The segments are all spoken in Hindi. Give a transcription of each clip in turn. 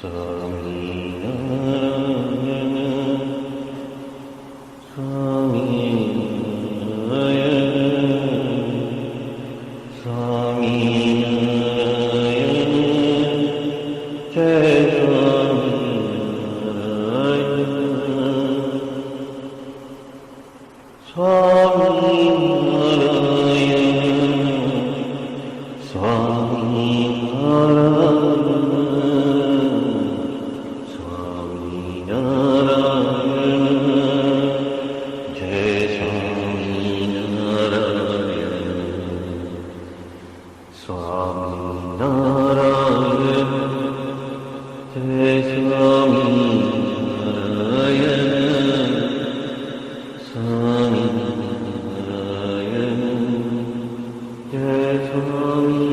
स्वामीनारायण स्वामीनारायण स्वामीनारायण जय स्वामीनारायण स्वामीनारायण जय स्वामीनारायण स्वामीनारायण जय स्वामीनारायण स्वामीनारायण जय स्वामीनारायण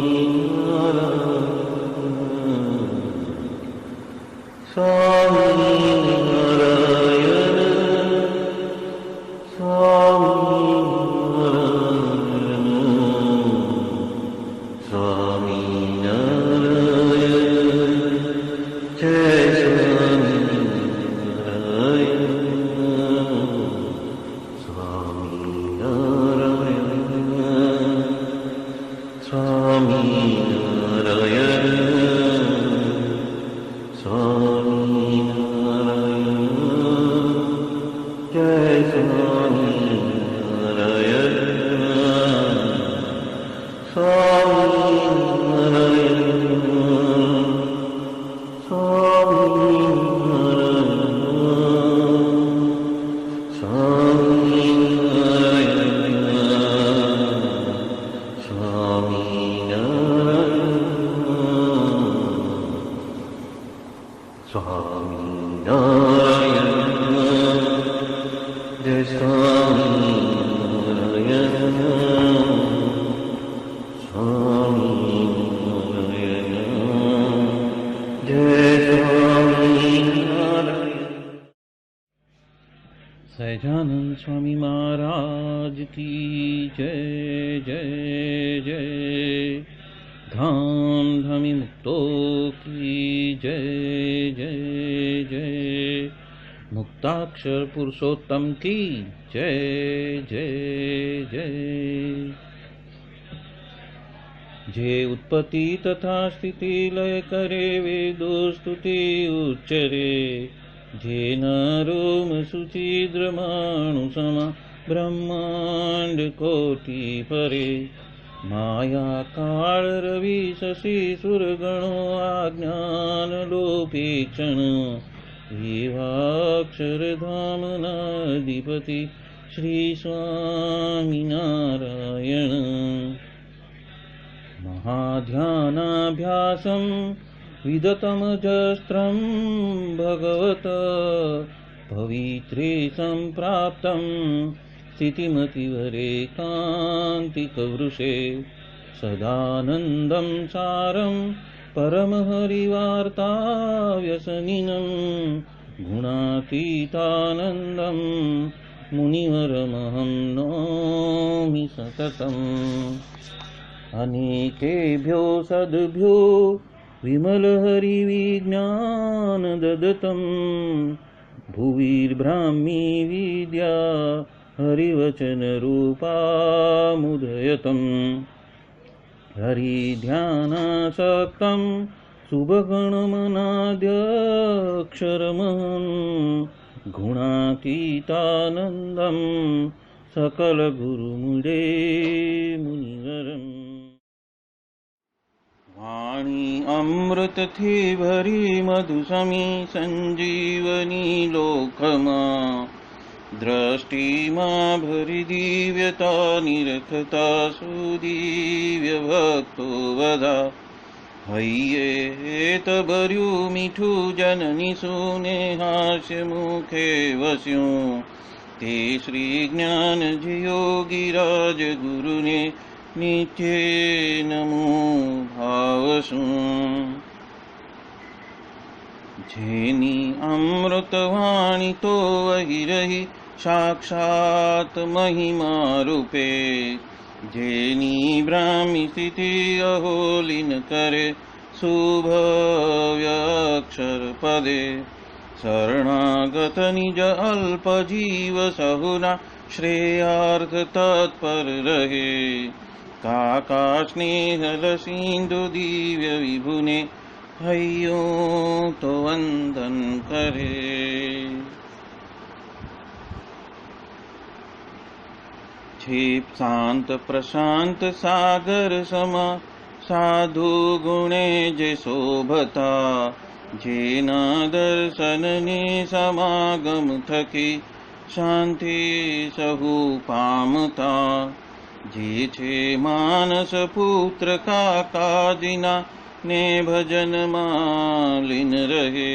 स्वामीनारायण स्वामीनारायण स्वामीनारायण जय स्वामीनारायण स्वामीनारायण स्वामीनारायण जय स्वामीनारायण स्वामीनारायण स्वामीनारायण स्वामीनारायण जय स्वामीनारायण स्वामीनारायण जय स्वामीनारायण। सहजानंद स्वामी महाराज की जय जय जय। धाम धामी मुक्तों की जय जय जय। मुक्ताक्षर पुरुषोत्तम की जय जय जय। जे उत्पत्ति तथा स्थिति लय करे वेदो स्तुति उच्चरे। जे नरोम सुचिद्रमाणु समा ब्रह्मांड कोटि परे। माया काल रवि शशि सुरगणो आज्ञान लोपेक्षण। एवाक्षर धाम नाधिपति श्री स्वामीनारायण। महाध्यानाभ्यासं विदतमजस्त्रं भगवत पवित्रे सम्प्राप्तं। स्थितिमतिवरेकान्तिकवृषे सदानन्दं सारं परमहरिवार्ताव्यसनिनं। गुणातीतानन्दं मुनिवरमहं नौमि सततम्। अनेकेभ्यो सद्भ्यो विमलहरिविज्ञान ददतं। भुविर्ब्राह्मी विद्या हरिवचनरूपामुदयतम्। हरिध्यानासक्तं शुभगणमनाद्यक्षरमहं। गुणातीतानन्दं सकलगुरुमुदे मुनिवरम्। वाणी अमृत थी भरी मधुसमी संजीवनी लोकमा। दृष्टि मां भरी दिव्यता निरखता सुदिव्य भक्तो वदा। हइये हेत भर्यु मीठू जननी सुने हास्य मुखे वस्यूं। ते श्री ज्ञान योगीराज गुरु ने नित्य नमो भावसु। जेनी अमृतवाणी तो वही रही साक्षात महिमा रूपे। जेनी ब्राह्मी स्थिति अहोलिन करे शुभव्यक्षरपदे शरणागत निज अल्पजीव सहुना श्रेयार्थ तत्पर रहे काका स्नेहल सिंधु दिव्य विभुने हयो तो वंदन करे। क्षिप शांत प्रशांत सागर समा साधु गुणे जे शोभता जेना दर्शन ने समागम थकी शांति सहु पामता जे छे मानस पुत्र का काजिना ने भजन मालिन रहे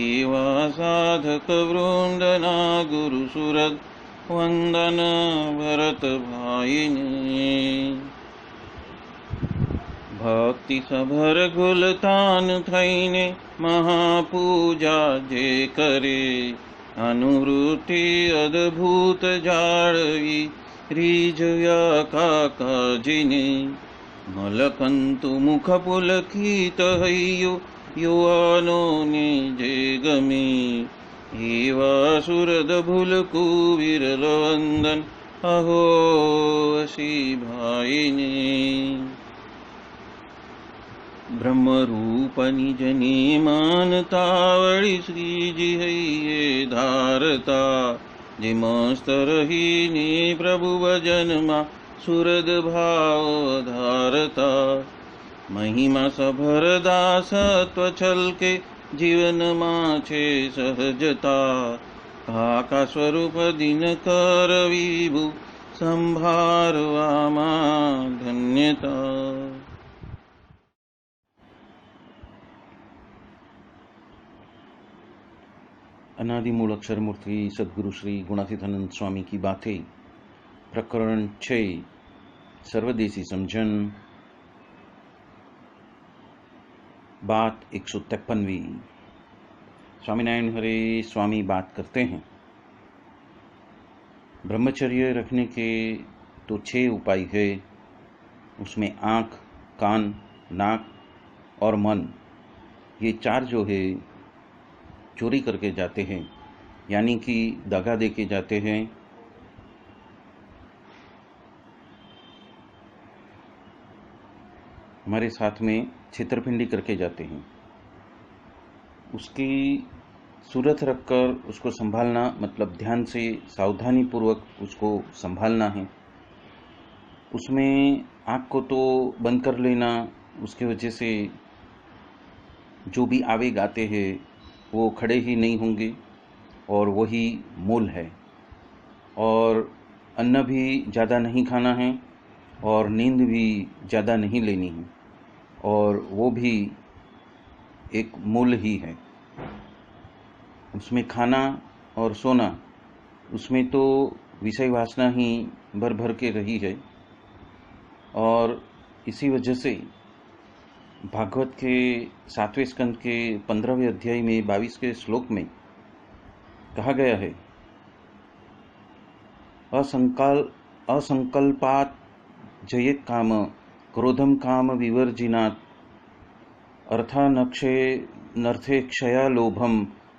एवा साधक वृंदना गुरु सुरत वंदन भरत भाईने। भक्ति सभर गुलतान थईने महापूजा जे करे अनुवृत्ति अद्भुत जाळवी रीजया काकाजीने मलकंतु मुख पुलकित हयो युवानो ने जे गमे एवा सुरद भूलकु विरल वंदन अहो असी भाईने। ब्रह्म रूप निज ने मानता वळी श्रीजी हइये धारता जे मस्त रहीने प्रभु भजन मा सुरद भाव धारता महिमा सभर दासत्व छलके जीवन माछे सहजता काका स्वरूप दिन कर विभु संभारवामा धन्यता। अनादि मूल अक्षर मूर्ति सद्गुरु श्री गुणातीतानंद स्वामी की बातें प्रकरण 6 सर्वदेशी समझन बात 153वीं। स्वामीनारायण हरे स्वामी बात करते हैं, ब्रह्मचर्य रखने के तो 6 उपाय है। उसमें आँख, कान, नाक और मन, ये 4 जो है चोरी करके जाते हैं, यानी कि दगा दे के जाते हैं। हमारे साथ में छेतरपिंडी करके जाते हैं। उसकी सूरत रखकर उसको संभालना, मतलब ध्यान से सावधानी पूर्वक उसको संभालना है। उसमें आँख को तो बंद कर लेना, उसके वजह से जो भी आवेग आते हैं वो खड़े ही नहीं होंगे और वही मूल है। और अन्न भी ज़्यादा नहीं खाना है और नींद भी ज़्यादा नहीं लेनी है, और वो भी एक मूल ही है। उसमें खाना और सोना, उसमें तो विषय वासना ही भर भर के रही है। और इसी वजह से भागवत के 7वें स्कंद के 15वें अध्याय में 22वें श्लोक में कहा गया है, असंकल्पात जयेत काम क्रोधम काम विवर्जिनात् नर्थे क्षया लोभम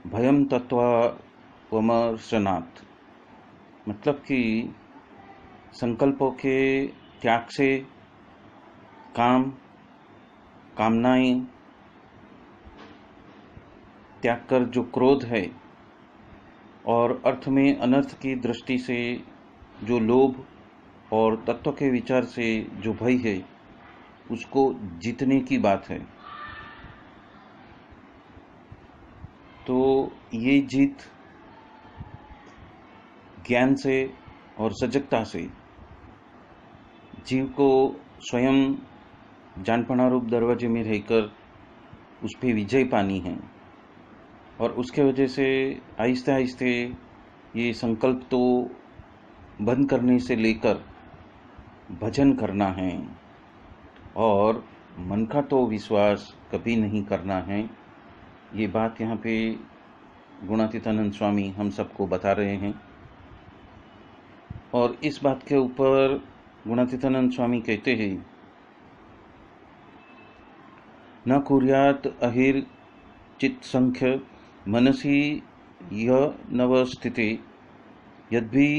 भयम तत्त्वमर्शनात्। मतलब कि संकल्पों के त्याग से कामनाएं त्याग कर जो क्रोध है, और अर्थ में अनर्थ की दृष्टि से जो लोभ और तत्व के विचार से जो भय है, उसको जीतने की बात है। तो ये जीत ज्ञान से और सजगता से जीव को स्वयं जानपना रूप दरवाजे में रहकर उस पर विजय पानी है। और उसके वजह से आहिस्ते आहिस्ते ये संकल्प तो बंद करने से लेकर भजन करना है, और मन का तो विश्वास कभी नहीं करना है। ये बात यहाँ पे गुणातीतानंद स्वामी हम सबको बता रहे हैं। और इस बात के ऊपर गुणातीतानंद स्वामी कहते हैं, न कुर्यात् अहिर चित्संख्य मनसि य नवस्थिते यद्भि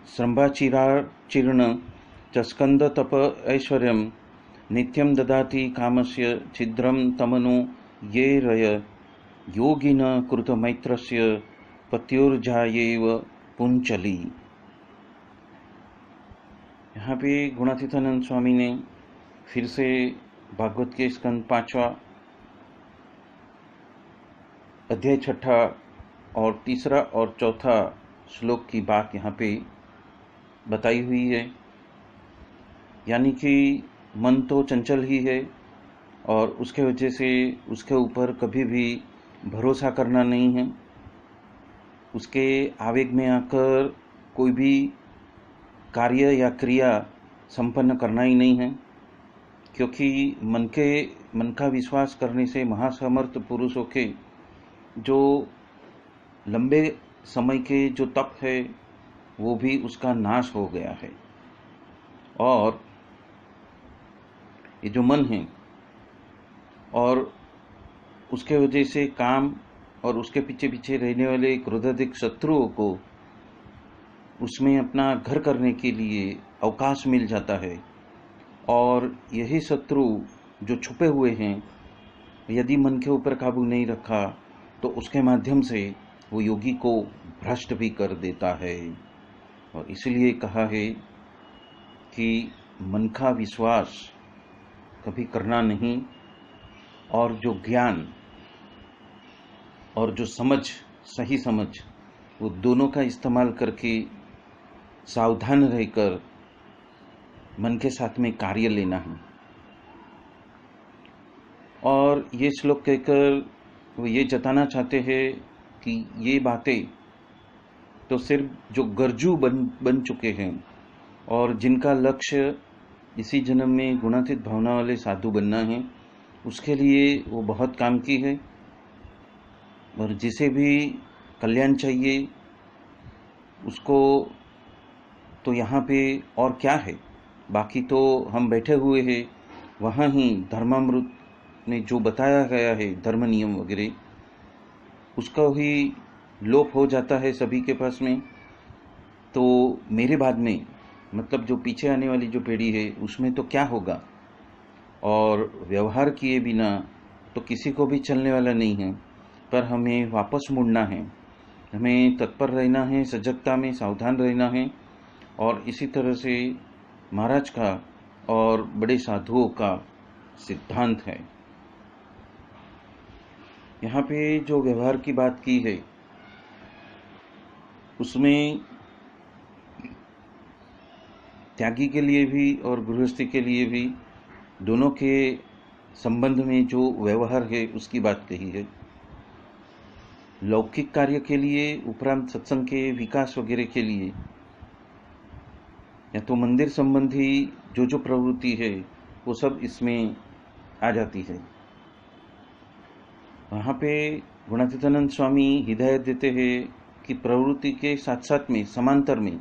श्रम्भाचिराचीर्ण च स्कंद तप ऐश्वर्यं नित्यं ददाति कामस्य छिद्रं तमनु ये रय योगिन कृतमैत्रस्य पत्युर्जायेव पुंचली। यहाँ पे गुणातीतानंद स्वामी ने फिर से भागवत के स्कंद 5वां अध्याय 6 और 3 और 4 श्लोक की बात यहाँ पे बताई हुई है। यानी कि मन तो चंचल ही है और उसके वजह से उसके ऊपर कभी भी भरोसा करना नहीं है। उसके आवेग में आकर कोई भी कार्य या क्रिया संपन्न करना ही नहीं है, क्योंकि मन का विश्वास करने से महासमर्थ पुरुषों के जो लंबे समय के जो तप है वो भी उसका नाश हो गया है। और ये जो मन है और उसके वजह से काम और उसके पीछे पीछे रहने वाले क्रोधाधिक शत्रुओं को उसमें अपना घर करने के लिए अवकाश मिल जाता है। और यही शत्रु जो छुपे हुए हैं, यदि मन के ऊपर काबू नहीं रखा तो उसके माध्यम से वो योगी को भ्रष्ट भी कर देता है। और इसलिए कहा है कि मन का विश्वास कभी करना नहीं, और जो ज्ञान और जो समझ, सही समझ, वो दोनों का इस्तेमाल करके सावधान रहकर मन के साथ में कार्य लेना है। और ये श्लोक कहकर वो ये जताना चाहते हैं कि ये बातें तो सिर्फ जो गर्जू बन चुके हैं और जिनका लक्ष्य इसी जन्म में गुणातीत भावना वाले साधु बनना है, उसके लिए वो बहुत काम की है। और जिसे भी कल्याण चाहिए उसको तो यहाँ पे और क्या है, बाकी तो हम बैठे हुए हैं, वहाँ ही धर्मामृत में जो बताया गया है धर्म नियम वगैरह, उसका ही लोप हो जाता है सभी के पास में। तो मेरे बाद में, मतलब जो पीछे आने वाली जो पीढ़ी है, उसमें तो क्या होगा। और व्यवहार किए बिना तो किसी को भी चलने वाला नहीं है। पर हमें वापस मुड़ना है, हमें तत्पर रहना है, सजगता में सावधान रहना है। और इसी तरह से महाराज का और बड़े साधुओं का सिद्धांत है। यहाँ पे जो व्यवहार की बात की है उसमें त्यागी के लिए भी और गृहस्थी के लिए भी, दोनों के संबंध में जो व्यवहार है उसकी बात कही है। लौकिक कार्य के लिए, उपरांत सत्संग के विकास वगैरह के लिए, या तो मंदिर संबंधी जो प्रवृत्ति है वो सब इसमें आ जाती है। वहाँ पे गुणातीतानंद स्वामी हिदायत देते हैं कि प्रवृत्ति के साथ साथ में, समांतर में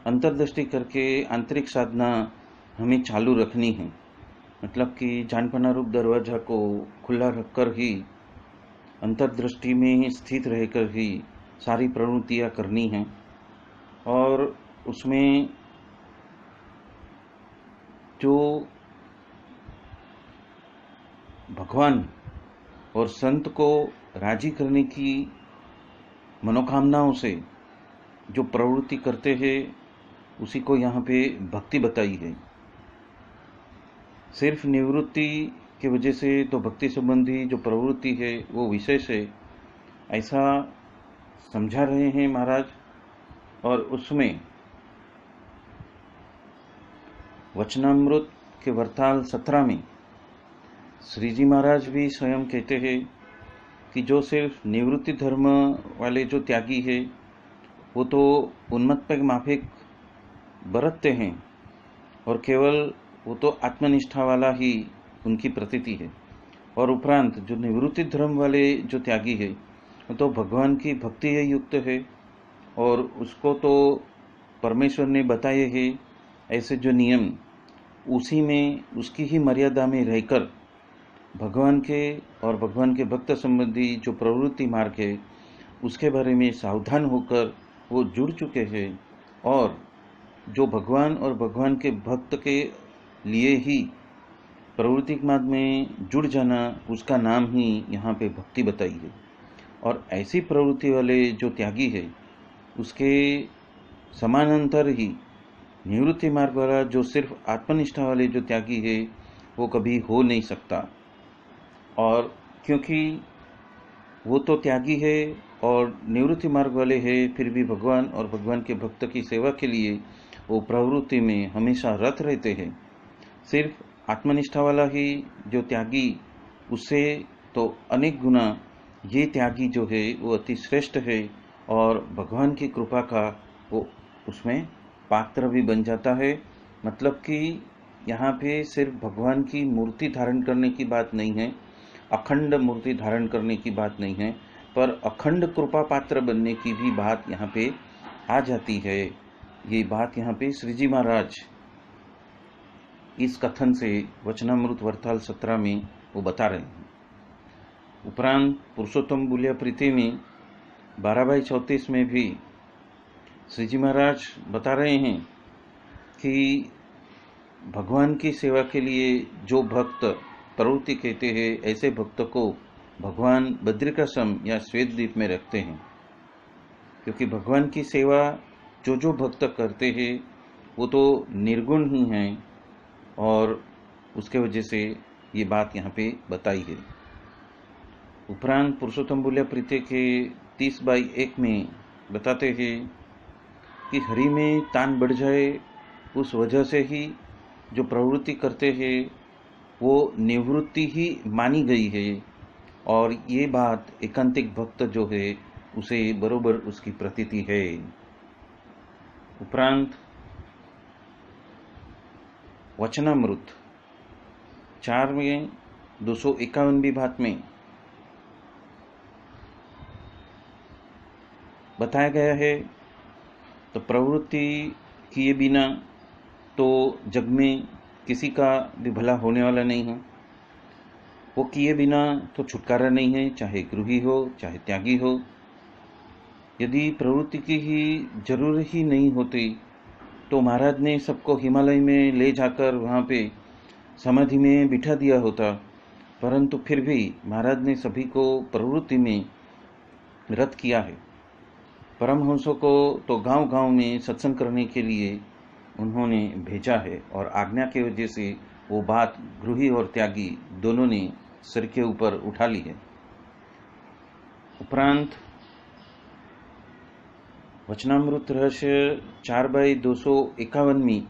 अंतर्दृष्टि करके आंतरिक साधना हमें चालू रखनी है। मतलब कि जानपना रूप दरवाजा को खुला रखकर ही, अंतर्दृष्टि में स्थित रहकर ही सारी प्रवृत्तियाँ करनी हैं। और उसमें जो भगवान और संत को राजी करने की मनोकामनाओं से जो प्रवृत्ति करते हैं, उसी को यहाँ पे भक्ति बताई है। सिर्फ निवृत्ति की वजह से तो भक्ति संबंधी जो प्रवृत्ति है वो विशेष है, ऐसा समझा रहे हैं महाराज। और उसमें वचनामृत के वर्ताल 17 में श्री जी महाराज भी स्वयं कहते हैं कि जो सिर्फ निवृत्ति धर्म वाले जो त्यागी है वो तो उन्मत्त माफिक बरतते हैं, और केवल वो तो आत्मनिष्ठा वाला ही उनकी प्रतीति है। और उपरांत जो निवृत्ति धर्म वाले जो त्यागी है वो तो भगवान की भक्ति युक्त है, और उसको तो परमेश्वर ने बताए हैं ऐसे जो नियम उसी में उसकी ही मर्यादा में रहकर भगवान के और भगवान के भक्त संबंधी जो प्रवृत्ति मार्ग है उसके बारे में सावधान होकर वो जुड़ चुके हैं, और जो भगवान और भगवान के भक्त के लिए ही प्रवृत्ति मार्ग में जुड़ जाना, उसका नाम ही यहाँ पे भक्ति बताई है। और ऐसी प्रवृत्ति वाले जो त्यागी है उसके समानांतर ही निवृत्ति मार्ग वाला जो सिर्फ आत्मनिष्ठा वाले जो त्यागी है वो कभी हो नहीं सकता। और क्योंकि वो तो त्यागी है और निवृत्ति मार्ग वाले हैं, फिर भी भगवान और भगवान के भक्त की सेवा के लिए वो प्रवृत्ति में हमेशा रत रहते हैं। सिर्फ आत्मनिष्ठा वाला ही जो त्यागी, उससे तो अनेक गुना ये त्यागी जो है वो अति श्रेष्ठ है, और भगवान की कृपा का वो उसमें पात्र भी बन जाता है। मतलब कि यहाँ पे सिर्फ भगवान की मूर्ति धारण करने की बात नहीं है, अखंड मूर्ति धारण करने की बात नहीं है, पर अखंड कृपा पात्र बनने की भी बात यहाँ पे आ जाती है। ये बात यहाँ पे श्री जी महाराज इस कथन से वचनामृत वरताल 17 में वो बता रहे हैं। उपरांत पुरुषोत्तम बुलिया प्रीति में 12/34 में भी श्री जी महाराज बता रहे हैं कि भगवान की सेवा के लिए जो भक्त प्रवृत्ति कहते हैं, ऐसे भक्त को भगवान बद्रिकाश्रम या श्वेत द्वीप में रखते हैं, क्योंकि भगवान की सेवा जो जो भक्त करते हैं वो तो निर्गुण ही हैं, और उसके वजह से ये बात यहाँ पे बताई है। उपरांत पुरुषोत्तम बुलिया प्रीति के 30/1 में बताते हैं कि हरि में तान बढ़ जाए, उस वजह से ही जो प्रवृत्ति करते हैं वो निवृत्ति ही मानी गई है, और ये बात एकांतिक भक्त जो है उसे बरोबर उसकी प्रतीति है। उपरांत वचनामृत 4 में 251 बात में बताया गया है, तो प्रवृत्ति किए बिना तो जग में किसी का भी भला होने वाला नहीं है। वो किए बिना तो छुटकारा नहीं है, चाहे गृही हो चाहे त्यागी हो। यदि प्रवृत्ति की ही जरूरत ही नहीं होती तो महाराज ने सबको हिमालय में ले जाकर वहाँ पे समाधि में बिठा दिया होता, परंतु फिर भी महाराज ने सभी को प्रवृत्ति में रत किया है। परमहंसों को तो गांव-गांव में सत्संग करने के लिए उन्होंने भेजा है, और आज्ञा की वजह से वो बात गृही और त्यागी दोनों ने सिर के ऊपर उठा ली है। उपरांत वचनामृत रहस्य 4/251 में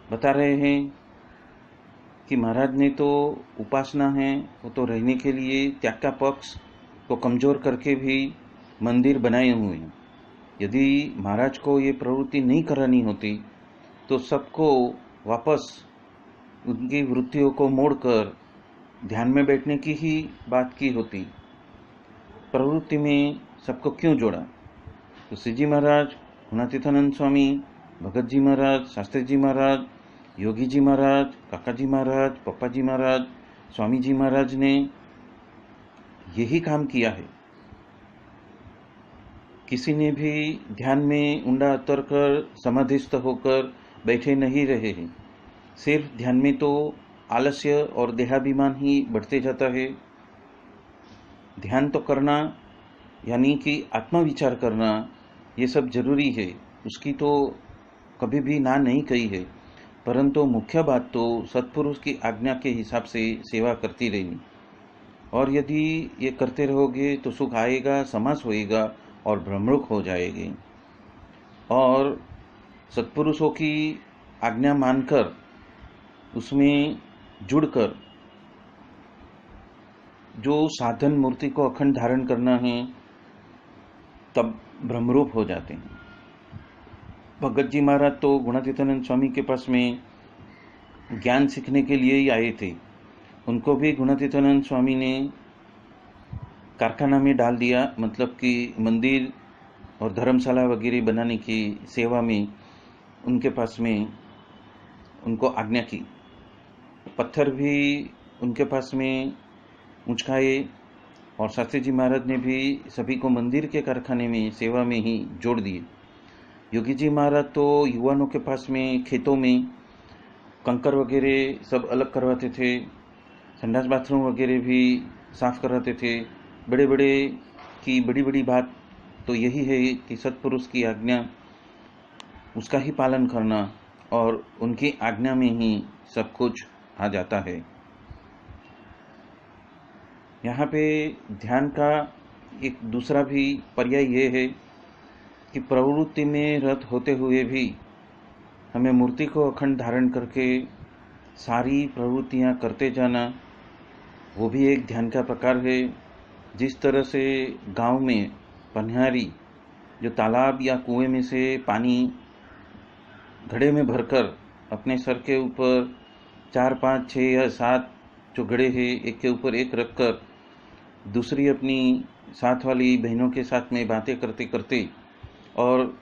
बता रहे हैं कि महाराज ने तो उपासना है वो तो रहने के लिए त्याग का पक्ष को कमजोर करके भी मंदिर बनाए हुए हैं। यदि महाराज को ये प्रवृत्ति नहीं करानी होती तो सबको वापस उनकी वृत्तियों को मोड़कर ध्यान में बैठने की ही बात की होती। प्रवृत्ति में सबको क्यों जोड़ा? तो श्री जी महाराज, गुणातीतानंद स्वामी, भगत जी महाराज, शास्त्री जी महाराज, योगी जी महाराज, काका जी महाराज, पप्पा जी महाराज, स्वामी जी महाराज ने यही काम किया है। किसी ने भी ध्यान में ऊंडा उतर कर समाधिस्थ होकर बैठे नहीं रहे हैं। सिर्फ ध्यान में तो आलस्य और देहाभिमान ही बढ़ते जाता है। ध्यान तो करना यानी कि आत्मविचार करना ये सब जरूरी है, उसकी तो कभी भी ना नहीं कही है, परंतु मुख्य बात तो सत्पुरुष की आज्ञा के हिसाब से सेवा करती रहनी। और यदि ये करते रहोगे तो सुख आएगा, समास होएगा और भ्रमरुक हो जाएगी। और सत्पुरुषों की आज्ञा मानकर उसमें जुड़कर जो साधन मूर्ति को अखंड धारण करना है तब ब्रह्मरूप हो जाते हैं। भगत जी महाराज तो गुणातीतानंद स्वामी के पास में ज्ञान सीखने के लिए ही आए थे। उनको भी गुणातीतानंद स्वामी ने कारखाना में डाल दिया, मतलब कि मंदिर और धर्मशाला वगैरह बनाने की सेवा में उनके पास में उनको आज्ञा की, पत्थर भी उनके पास में उचकाए, और शास्त्री जी महाराज ने भी सभी को मंदिर के कारखाने में सेवा में ही जोड़ दिए। योगी जी महाराज तो युवानों के पास में खेतों में कंकर वगैरह सब अलग करवाते थे, संडास बाथरूम वगैरह भी साफ कराते थे। बड़े बड़े की बड़ी बड़ी बात तो यही है कि सत्पुरुष की आज्ञा उसका ही पालन करना, और उनकी आज्ञा में ही सब कुछ आ जाता है। यहाँ पे ध्यान का एक दूसरा भी पर्याय ये है कि प्रवृत्ति में रत होते हुए भी हमें मूर्ति को अखंड धारण करके सारी प्रवृत्तियाँ करते जाना, वो भी एक ध्यान का प्रकार है। जिस तरह से गांव में पनिहारी जो तालाब या कुएं में से पानी घड़े में भरकर अपने सर के ऊपर 4, 5, 6 या 7 जो घड़े हैं एक के ऊपर एक रखकर दूसरी अपनी साथ वाली बहनों के साथ में बातें करते करते और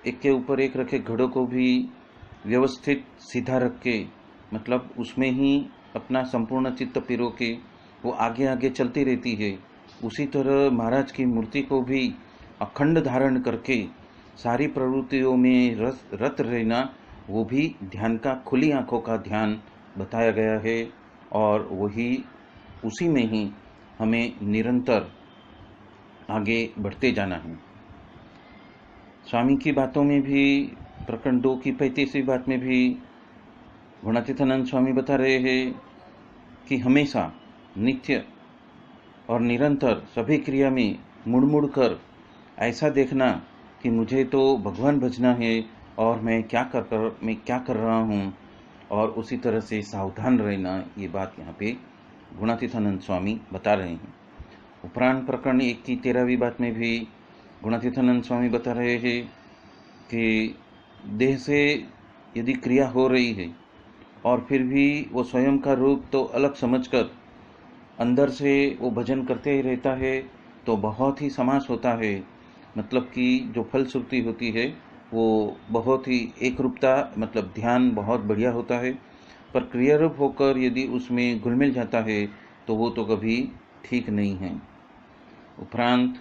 एक के ऊपर एक रखे घड़ों को भी व्यवस्थित सीधा रख के, मतलब उसमें ही अपना संपूर्ण चित्त पिरो के वो आगे आगे चलती रहती है। उसी तरह महाराज की मूर्ति को भी अखंड धारण करके सारी प्रवृत्तियों में रत रहना, वो भी ध्यान का खुली आंखों का ध्यान बताया गया है, और वही उसी में ही हमें निरंतर आगे बढ़ते जाना है। स्वामी की बातों में भी प्रकरण 2 की 35वीं बात में भी गुणातीतानंद स्वामी बता रहे हैं कि हमेशा नित्य और निरंतर सभी क्रिया में मुड़ मुड़ कर ऐसा देखना कि मुझे तो भगवान भजना है और मैं क्या कर रहा हूँ, और उसी तरह से सावधान रहना। ये बात यहाँ पे गुणातीतानंद स्वामी बता रहे हैं। उपरांत प्रकरण 1 की 13वीं बात में भी गुणातीतानंद स्वामी बता रहे हैं कि देह से यदि क्रिया हो रही है और फिर भी वो स्वयं का रूप तो अलग समझकर अंदर से वो भजन करते ही रहता है, तो बहुत ही समास होता है। मतलब कि जो फलश्रुति होती है वो बहुत ही एक रूपता, मतलब ध्यान बहुत बढ़िया होता है, पर क्रियारूप होकर यदि उसमें घुल-मिल जाता है तो वो तो कभी ठीक नहीं है। उपरांत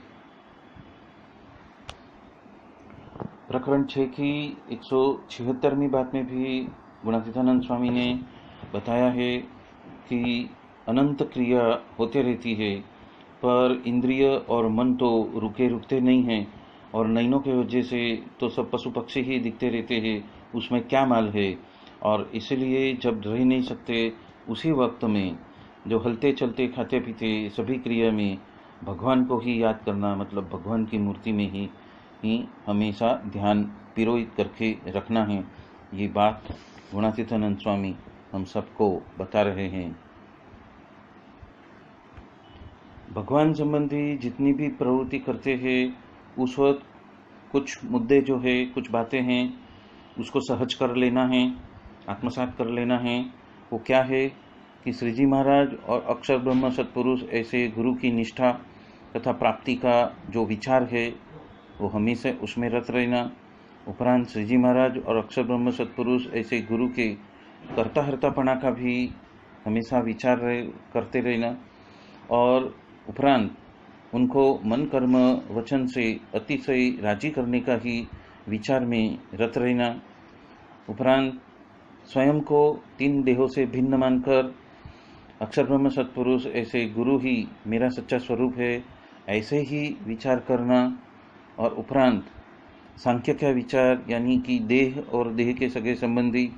प्रकरण 6 की 176वीं बात में भी गुणातीतानंद स्वामी ने बताया है कि अनंत क्रिया होते रहती है, पर इंद्रिय और मन तो रुकते नहीं हैं, और नयनों के वजह से तो सब पशु पक्षी ही दिखते रहते हैं, उसमें क्या माल है। और इसलिए जब रह नहीं सकते उसी वक्त में जो हलते चलते खाते पीते सभी क्रिया में भगवान को ही याद करना, मतलब भगवान की मूर्ति में ही हमेशा ध्यान पिरोहित करके रखना है। ये बात गुणातीतानंद स्वामी हम सबको बता रहे हैं। भगवान संबंधी जितनी भी प्रवृत्ति करते हैं उस वक्त कुछ मुद्दे जो है, कुछ बातें हैं, उसको सहज कर लेना है, आत्मसात कर लेना है। वो क्या है कि श्री जी महाराज और अक्षर ब्रह्म सत्पुरुष ऐसे गुरु की निष्ठा तथा प्राप्ति का जो विचार है वो हमेशा उसमें रत रहना। उपरांत श्री जी महाराज और अक्षर ब्रह्म सत्पुरुष ऐसे गुरु के कर्ता हर्तापना का भी हमेशा विचार करते रहना, और उपरांत उनको मन कर्म वचन से अतिशय राजी करने का ही विचार में रत रहना। उपरांत स्वयं को 3 देहों से भिन्न मानकर अक्षर ब्रह्म सत्पुरुष ऐसे गुरु ही मेरा सच्चा स्वरूप है, ऐसे ही विचार करना। और उपरांत सांख्य का विचार, यानी कि देह और देह के सगे संबंधी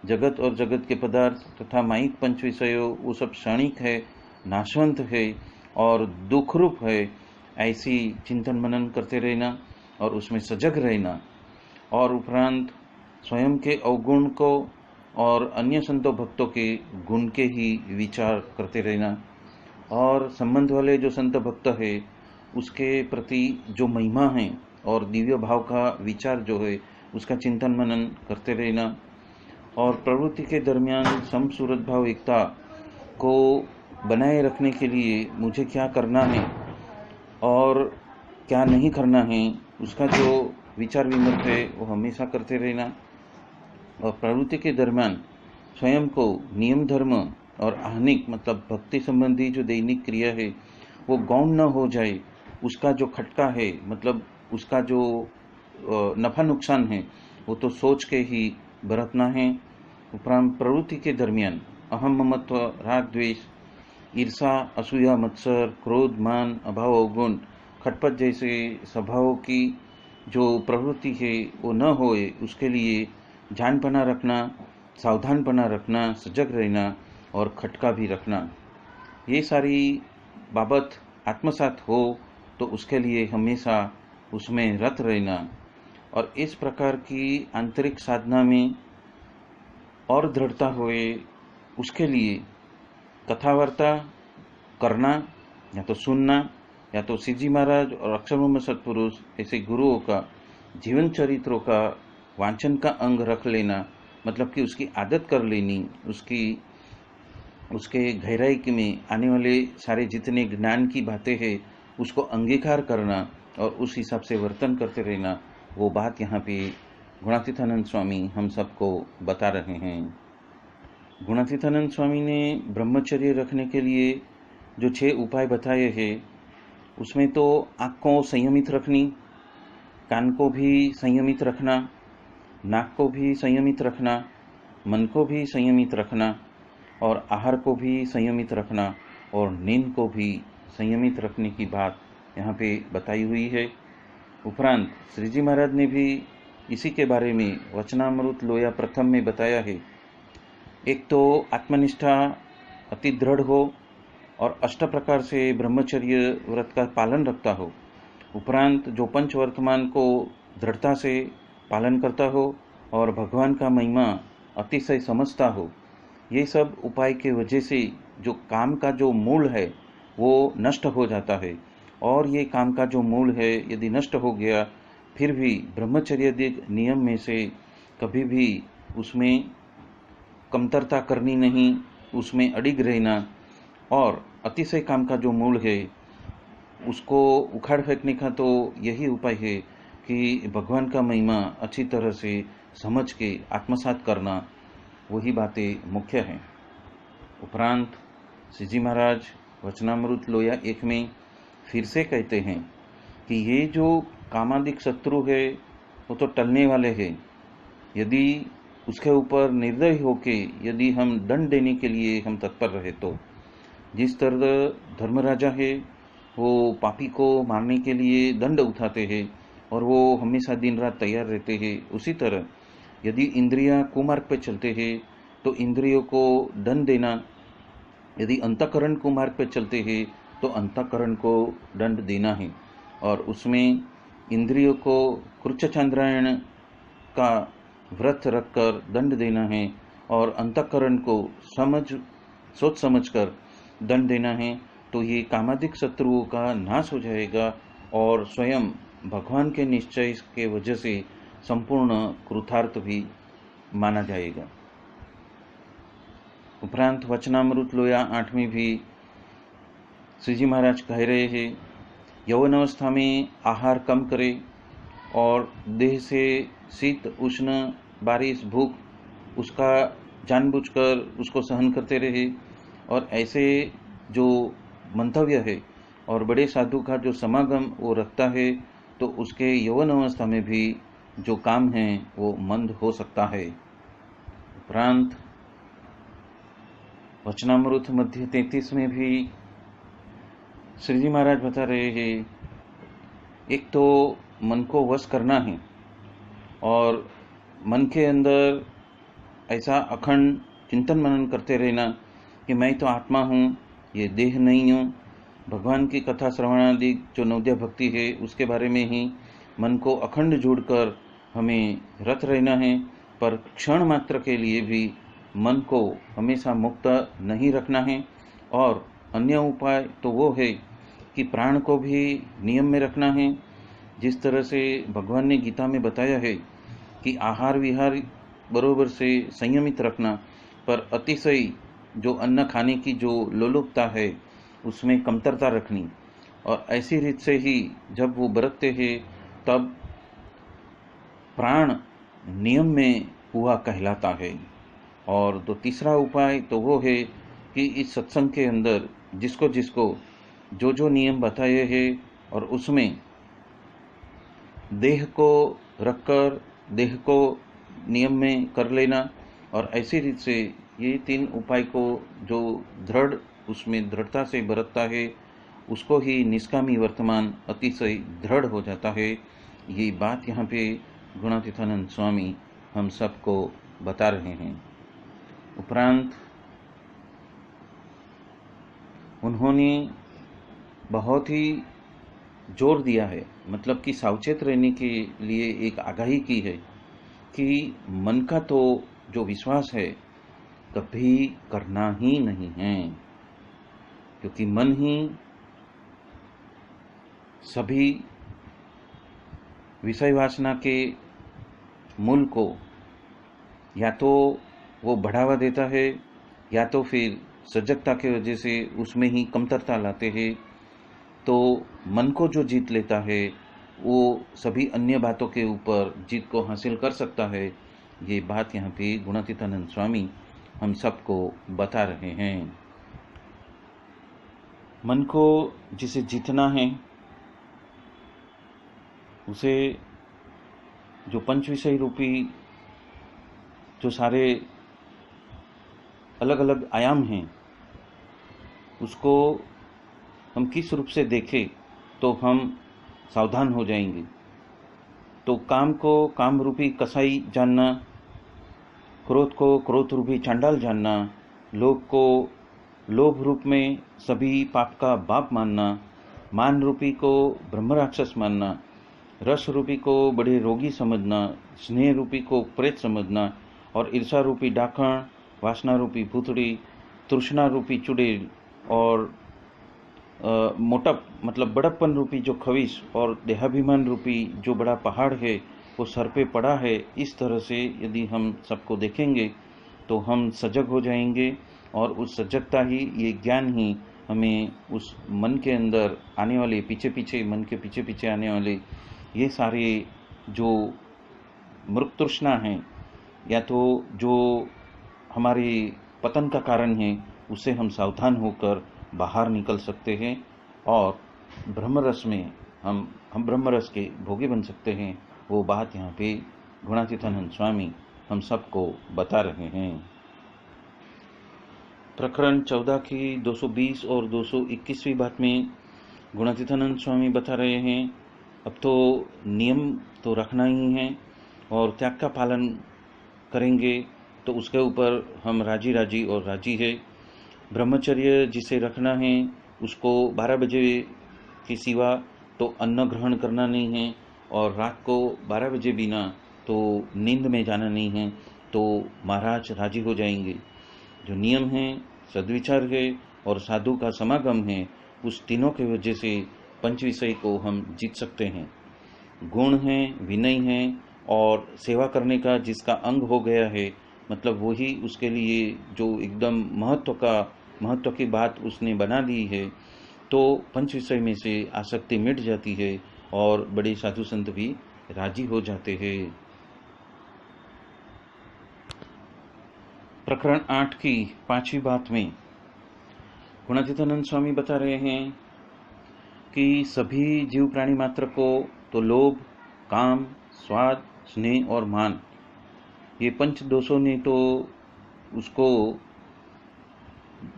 जगत और जगत के पदार्थ तथा माइक पंच विषयों वो सब क्षणिक है, नाशवंत है और दुखरूप है, ऐसी चिंतन मनन करते रहना और उसमें सजग रहना। और उपरांत स्वयं के अवगुण को और अन्य संतों भक्तों के गुण के ही विचार करते रहना, और संबंध वाले जो संत भक्त है उसके प्रति जो महिमा है और दिव्य भाव का विचार जो है उसका चिंतन मनन करते रहना। और प्रवृत्ति के दरमियान सम सूरत भाव एकता को बनाए रखने के लिए मुझे क्या करना है और क्या नहीं करना है उसका जो विचार विमर्श है वो हमेशा करते रहना। और प्रवृत्ति के दरम्यान स्वयं को नियम धर्म और आहनिक मतलब भक्ति संबंधी जो दैनिक क्रिया है वो गौण न हो जाए, उसका जो खटका है मतलब उसका जो नफा नुकसान है वो तो सोच के ही बरतना है। उपरांत प्रवृत्ति के दरमियान अहम ममत्व राग द्वेष ईर्षा असूया मत्सर क्रोध मान अभाव अवगुण खटपट जैसे स्वभावों की जो प्रवृत्ति है वो न होए उसके लिए जानपना रखना, सावधानपना रखना, सजग रहना और खटका भी रखना, ये सारी बाबत आत्मसात हो तो उसके लिए हमेशा उसमें रत रहना और इस प्रकार की आंतरिक साधना में और दृढ़ता होए उसके लिए कथावार्ता करना या तो सुनना या तो सीजी महाराज और अक्षर ब्रह्म सत्पुरुष ऐसे गुरुओं का जीवन चरित्रों का वांचन का अंग रख लेना, मतलब कि उसकी आदत कर लेनी, उसके गहराई में आने वाले सारे जितने ज्ञान की बातें हैं उसको अंगीकार करना और उस हिसाब से वर्तन करते रहना, वो बात यहाँ पे गुणातीतानंद स्वामी हम सबको बता रहे हैं। गुणातीतानंद स्वामी ने ब्रह्मचर्य रखने के लिए जो 6 उपाय बताए हैं उसमें तो आँख को संयमित रखनी, कान को भी संयमित रखना, नाक को भी संयमित रखना, मन को भी संयमित रखना और आहार को भी संयमित रखना और नींद को भी संयमित रखने की बात यहाँ पे बताई हुई है। उपरांत श्री जी महाराज ने भी इसी के बारे में वचनामृत लोया प्रथम में बताया है। एक तो आत्मनिष्ठा अति दृढ़ हो और 8 प्रकार से ब्रह्मचर्य व्रत का पालन रखता हो। उपरांत जो पंच वर्तमान को दृढ़ता से पालन करता हो और भगवान का महिमा अतिशय समझता हो। ये सब उपाय के वजह से जो काम का जो मूल है वो नष्ट हो जाता है और ये काम का जो मूल है यदि नष्ट हो गया फिर भी ब्रह्मचर्य नियम में से कभी भी उसमें कमतरता करनी नहीं, उसमें अडिग रहना और अतिशय काम का जो मूल है उसको उखाड़ फेंकने का तो यही उपाय है कि भगवान का महिमा अच्छी तरह से समझ के आत्मसात करना, वही बातें मुख्य हैं। उपरांत श्री जी महाराज वचनामृत लोया 1 में फिर से कहते हैं कि ये जो कामादिक शत्रु है वो तो टलने वाले हैं, यदि उसके ऊपर निर्दयी होके यदि हम दंड देने के लिए हम तत्पर रहे तो। जिस तरह धर्मराजा है वो पापी को मारने के लिए दंड उठाते हैं और वो हमेशा दिन रात तैयार रहते हैं, उसी तरह यदि इंद्रियां कुमार्ग पे चलते हैं तो इंद्रियों को दंड देना, यदि अंतःकरण कुमार्ग पे चलते हैं तो अंतःकरण को दंड देना है और उसमें इंद्रियों को कृच्छ चांद्रायण का व्रत रखकर दंड देना है और अंतःकरण को सोच समझकर दंड देना है। तो ये कामादिक शत्रुओं का नाश हो जाएगा और स्वयं भगवान के निश्चय के वजह से संपूर्ण कृतार्थ भी माना जाएगा। उपरांत वचनामृत लोया 8 में भी श्री जी महाराज कह रहे हैं यौवन अवस्था में आहार कम करे और देह से शीत उष्ण बारिश भूख उसका जानबूझकर उसको सहन करते रहे और ऐसे जो मंतव्य है और बड़े साधु का जो समागम वो रखता है तो उसके यौवन अवस्था में भी जो काम है वो मंद हो सकता है। उपरांत वचनामृत मध्य 33 में भी श्री जी महाराज बता रहे हैं एक तो मन को वश करना है और मन के अंदर ऐसा अखंड चिंतन मनन करते रहना कि मैं तो आत्मा हूँ, ये देह नहीं हूँ। भगवान की कथा श्रवणादि जो नवद्या भक्ति है उसके बारे में ही मन को अखंड जोड़कर हमें रत रहना है, पर क्षण मात्र के लिए भी मन को हमेशा मुक्त नहीं रखना है। और अन्य उपाय तो वो है कि प्राण को भी नियम में रखना है, जिस तरह से भगवान ने गीता में बताया है कि आहार विहार बरोबर से संयमित रखना, पर अतिशय जो अन्न खाने की जो लोलुपता है उसमें कमतरता रखनी। और ऐसी रीत से ही जब वो बरतते हैं तब प्राण नियम में हुआ कहलाता है। और तो तीसरा उपाय तो वो है कि इस सत्संग के अंदर जिसको जिसको जो जो नियम बताए हैं और उसमें देह को रखकर देह को नियम में कर लेना, और ऐसी रीत से ये 3 उपाय को जो दृढ़ उसमें दृढ़ता से बरतता है उसको ही निष्कामी वर्तमान अतिशय दृढ़ हो जाता है। ये बात यहाँ पे गुणातीतानंद स्वामी हम सबको बता रहे हैं। उपरांत उन्होंने बहुत ही जोर दिया है, मतलब कि सावचेत रहने के लिए एक आगाही की है कि मन का तो जो विश्वास है कभी करना ही नहीं है, क्योंकि मन ही सभी विषय वासना के मूल को या तो वो बढ़ावा देता है या तो फिर सजगता की वजह से उसमें ही कमतरता लाते हैं। तो मन को जो जीत लेता है वो सभी अन्य बातों के ऊपर जीत को हासिल कर सकता है। ये बात यहाँ पे गुणातीतानंद स्वामी हम सबको बता रहे हैं। मन को जिसे जीतना है उसे जो पंच विषय रूपी जो सारे अलग अलग आयाम हैं उसको हम किस रूप से देखें तो हम सावधान हो जाएंगे। तो काम को काम रूपी कसाई जानना, क्रोध को क्रोध रूपी चांडाल जानना, लोभ को लोभ रूप में सभी पाप का बाप मानना, मान रूपी को ब्रह्म राक्षस मानना, रस रूपी को बड़े रोगी समझना, स्नेह रूपी को प्रेत समझना, और ईर्षा रूपी डाकण, वासना रूपी भूतड़ी, तृष्णा रूपी चुड़ैल, और मोटप मतलब बड़प्पन रूपी जो खविश, और देहाभिमान रूपी जो बड़ा पहाड़ है वो सर पे पड़ा है। इस तरह से यदि हम सबको देखेंगे तो हम सजग हो जाएंगे, और उस सजगता ही, ये ज्ञान ही हमें उस मन के अंदर आने वाले पीछे पीछे मन के पीछे पीछे आने वाले ये सारे जो मृग तृष्णा हैं या तो जो हमारे पतन का कारण है उससे हम सावधान होकर बाहर निकल सकते हैं और ब्रह्मरस में हम ब्रह्मरस के भोगी बन सकते हैं। वो बात यहाँ पे गुणातीतानंद स्वामी हम सबको बता रहे हैं। प्रकरण 14 की 220 और 221वीं बात में गुणातीतानंद स्वामी बता रहे हैं अब तो नियम तो रखना ही है और त्याग का पालन करेंगे तो उसके ऊपर हम राजी राजी और राजी है। ब्रह्मचर्य जिसे रखना है उसको 12 बजे के सिवा तो अन्न ग्रहण करना नहीं है, और रात को 12 बजे बिना तो नींद में जाना नहीं है, तो महाराज राजी हो जाएंगे। जो नियम है, सद्विचार है और साधु का समागम है, उस तीनों के वजह से पंच विषय को हम जीत सकते हैं। गुण है, विनय है और सेवा करने का जिसका अंग हो गया है, मतलब वही उसके लिए जो एकदम महत्व की बात उसने बना दी है, तो पंच विषय में से आसक्ति मिट जाती है और बड़े साधु संत भी राजी हो जाते हैं। प्रकरण 8 की 5वीं बात में गुणातीतानंद स्वामी बता रहे हैं कि सभी जीव प्राणी मात्र को तो लोभ, काम, स्वाद, स्नेह और मान, ये पंच दोषों ने तो उसको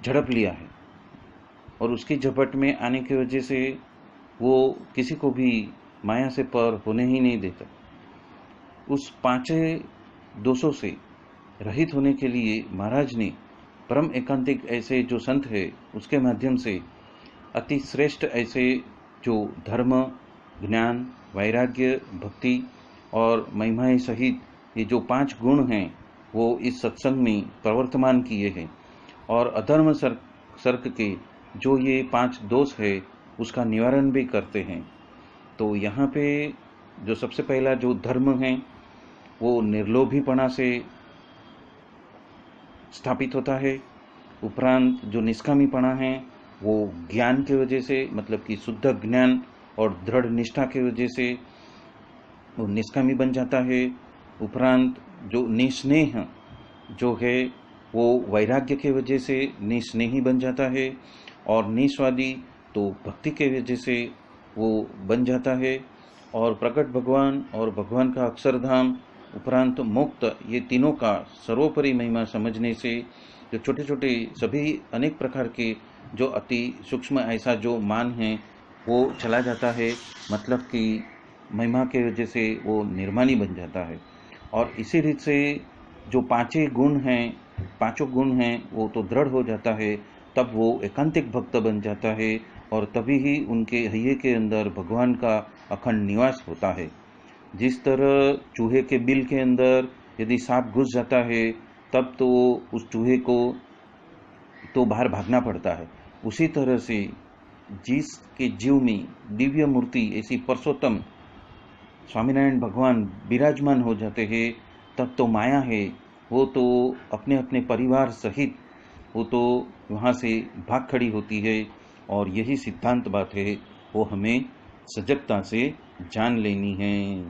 झड़प लिया है और उसकी झपट में आने की वजह से वो किसी को भी माया से पर होने ही नहीं देता। उस 5 दोषों से रहित होने के लिए महाराज ने परम एकांतिक ऐसे जो संत है उसके माध्यम से अति श्रेष्ठ ऐसे जो धर्म, ज्ञान, वैराग्य, भक्ति और महिमाएं सहित ये जो 5 गुण हैं वो इस सत्संग में प्रवर्तमान किए हैं, और अधर्म सर्क के जो ये 5 दोष है उसका निवारण भी करते हैं। तो यहाँ पे जो सबसे पहला जो धर्म है वो निर्लोभीपना से स्थापित होता है। उपरांत जो निष्कामीपना है वो ज्ञान की वजह से, मतलब कि शुद्ध ज्ञान और दृढ़ निष्ठा की वजह से वो निष्कामी बन जाता है। उपरांत जो निस्नेह जो है वो वैराग्य के वजह से निस्नेही बन जाता है, और निस्वादी तो भक्ति के वजह से वो बन जाता है। और प्रकट भगवान और भगवान का अक्षरधाम उपरांत मुक्त, ये तीनों का सर्वोपरि महिमा समझने से जो छोटे छोटे सभी अनेक प्रकार के जो अति सूक्ष्म ऐसा जो मान है वो चला जाता है, मतलब कि महिमा के वजह से वो निर्माणी बन जाता है। और इसी रीत से जो पांचों गुण हैं वो तो दृढ़ हो जाता है, तब वो एकांतिक भक्त बन जाता है, और तभी ही उनके हृदय के अंदर भगवान का अखंड निवास होता है। जिस तरह चूहे के बिल के अंदर यदि सांप घुस जाता है तब तो उस चूहे को तो बाहर भागना पड़ता है, उसी तरह से जिसके जीव में दिव्य मूर्ति ऐसी परसोत्तम स्वामीनारायण भगवान विराजमान हो जाते हैं, तब तो माया है वो तो अपने अपने परिवार सहित वो तो वहाँ से भाग खड़ी होती है। और यही सिद्धांत बात है, वो हमें सजगता से जान लेनी है।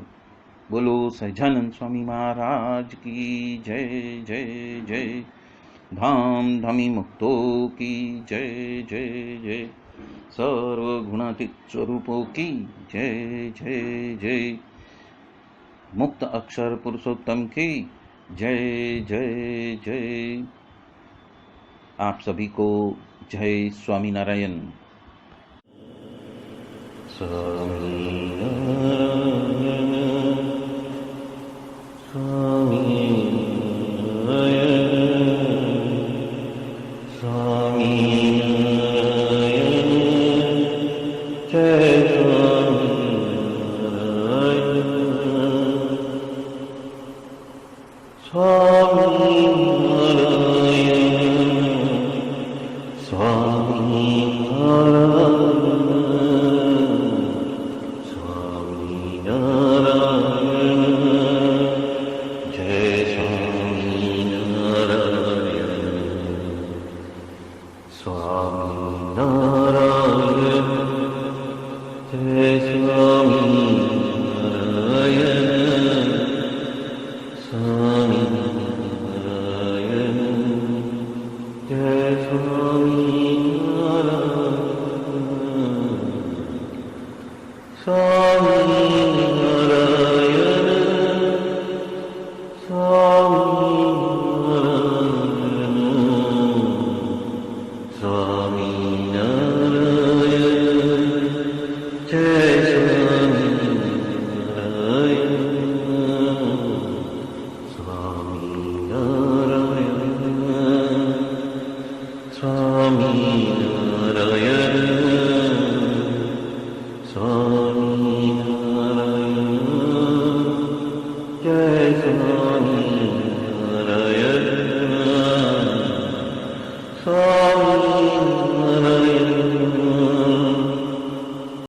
बोलो सहजानंद स्वामी महाराज की जय जय जय। धाम धमी मुक्तो की जय जय जय। सर्वगुणातीत स्वरूपों की जय जय जय। मुक्त अक्षर पुरुषोत्तम की जय जय जय। आप सभी को जय स्वामीनारायण। Swami Narayana